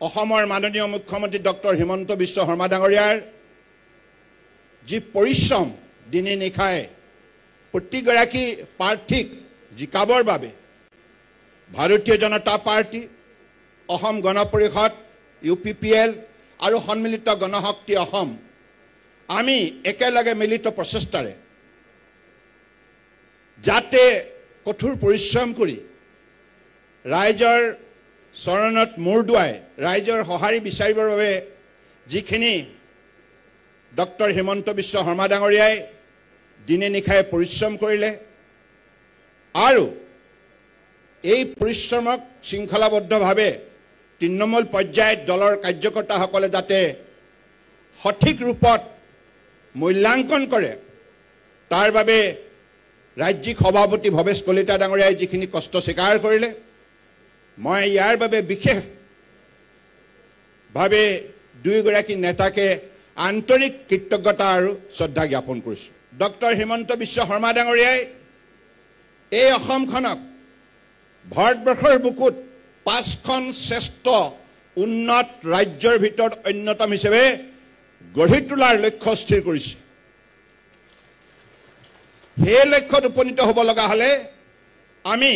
অসমৰ মাননীয় মুখ্যমন্ত্ৰী ডক্টৰ হিমন্ত বিশ্ব শৰ্মা ডাঙৰীয়াৰ যি পৰিশ্ৰম দিনে নিশায় প্ৰতিগৰাকী প্ৰাৰ্থীক জিকাবৰ বাবে ভাৰতীয় জনতা পাৰ্টি, অসম গণ পৰিষদ, UPPL আৰু সন্মিলিত গণশক্তি অসম আমি একেলগে মিলিত প্ৰচেষ্টাৰে যাতে কঠোৰ পৰিশ্ৰম কৰি ৰাইজৰ চৰণত মূৰ দুৱাই ৰাইজৰ সঁহাৰি বিচাৰিবৰ বাবে যিখিনি ডক্টৰ হিমন্ত বিশ্ব শৰ্মা ডাঙৰীয়াই দিনে নিশাই পৰিশ্ৰম কৰিলে আৰু এই পৰিশ্ৰমক শৃংখলাবদ্ধভাৱে তৃণমূল পৰ্যায়ত দলৰ কাৰ্যকৰ্তাসকলে যাতে সঠিক ৰূপত মূল্যাংকন কৰে তাৰ বাবে ৰাজ্যিক সভাপতি ভৱেশ কলিতা ডাঙৰীয়াই যিখিনি কষ্ট স্বীকাৰ কৰিলে মই ইয়াৰ বাবে বিশেষভাৱে দুয়োগৰাকী নেতাকে আন্তৰিক কৃতজ্ঞতা আৰু শ্ৰদ্ধা জ্ঞাপন কৰিছোঁ। ডক্টৰ হিমন্ত বিশ্ব শৰ্মা ডাঙৰীয়াই এই অসমখনক ভাৰতবৰ্ষৰ বুকুত 5খন শ্ৰেষ্ঠ উন্নত ৰাজ্যৰ ভিতৰত অন্যতম হিচাপে গঢ়ি তোলাৰ লক্ষ্য স্থিৰ কৰিছে। সেই লক্ষ্যত উপনীত হ'ব লগা হ'লে আমি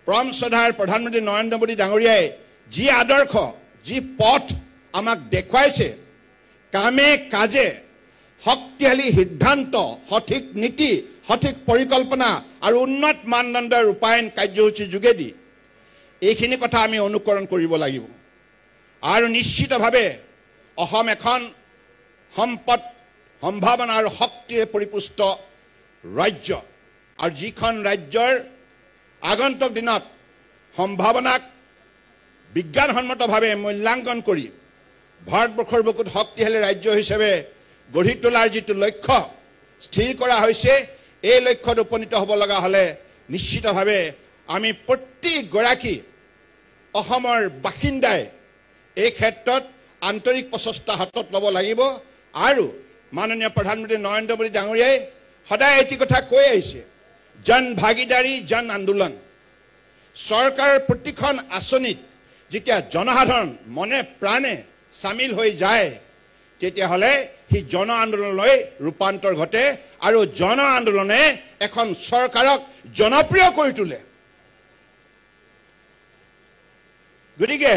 পৰম শ্ৰদ্ধাৰ প্ৰধানমন্ত্ৰী নৰেন্দ্ৰ মোদী ডাঙৰীয়াই যি আদৰ্শ, যি পথ আমাক দেখুৱাইছে, কামে কাজে শক্তিশালী সিদ্ধান্ত, সঠিক নীতি, সঠিক পৰিকল্পনা আৰু উন্নত মানদণ্ডৰ ৰূপায়ণ কাৰ্যসূচীৰ যোগেদি এইখিনি কথা আমি অনুকৰণ কৰিব লাগিব আৰু নিশ্চিতভাৱে অসম এখন সম্পদ, সম্ভাৱনা আৰু শক্তিৰে পৰিপুষ্ট ৰাজ্য আৰু যিখন ৰাজ্যৰ আগন্তুক দিনত সম্ভাৱনাক বিজ্ঞানসন্মতভাৱে মূল্যাংকন কৰি ভাৰতবৰ্ষৰ বুকুত শক্তিশালী ৰাজ্য হিচাপে গঢ়ি তোলাৰ যিটো লক্ষ্য স্থিৰ কৰা হৈছে, এই লক্ষ্যত উপনীত হ'ব লগা হ'লে নিশ্চিতভাৱে আমি প্ৰতিগৰাকী অসমৰ বাসিন্দাই এই ক্ষেত্ৰত আন্তৰিক প্ৰচেষ্টা হাতত ল'ব লাগিব আৰু মাননীয় প্ৰধানমন্ত্ৰী নৰেন্দ্ৰ মোদী ডাঙৰীয়াই সদায় এটি কথা কৈ আহিছে, জন ভাগিদাৰী জন আন্দোলন। চৰকাৰৰ প্ৰতিখন আঁচনিত যেতিয়া জনসাধাৰণ মনে প্ৰাণে চামিল হৈ যায় তেতিয়াহ'লে সি জন আন্দোলনলৈ ৰূপান্তৰ ঘটে আৰু জন আন্দোলনে এখন চৰকাৰক জনপ্ৰিয় কৰি তোলে। গতিকে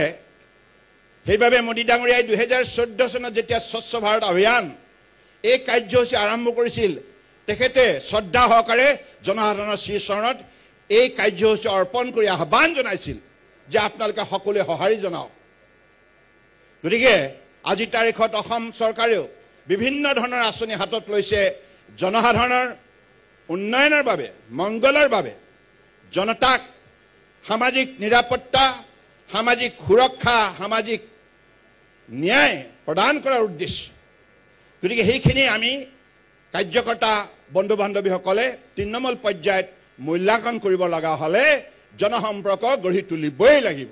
সেইবাবে মোদী ডাঙৰীয়াই 2014 চনত যেতিয়া স্বচ্ছ ভাৰত অভিযান এই কাৰ্যসূচী আৰম্ভ কৰিছিল, তেখেতে শ্ৰদ্ধা সহকাৰে জনসাধাৰণৰ শ্ৰীচৰণত এই কাৰ্যসূচী অৰ্পণ কৰি আহ্বান জনাইছিল যে আপোনালোকে সকলোৱে সঁহাৰি জনাওক। গতিকে আজিৰ তাৰিখত অসম চৰকাৰেও বিভিন্ন ধৰণৰ আঁচনি হাতত লৈছে জনসাধাৰণৰ উন্নয়নৰ বাবে, মংগলৰ বাবে, জনতাক সামাজিক নিৰাপত্তা, সামাজিক সুৰক্ষা, সামাজিক ন্যায় প্ৰদান কৰাৰ উদ্দেশ্য। গতিকে সেইখিনি আমি কাৰ্যকৰ্তা বন্ধু বান্ধৱীসকলে তৃণমূল পৰ্যায়ত মূল্যাংকন কৰিব লগা হ'লে জনসম্পৰ্ক গঢ়ি তুলিবই লাগিব।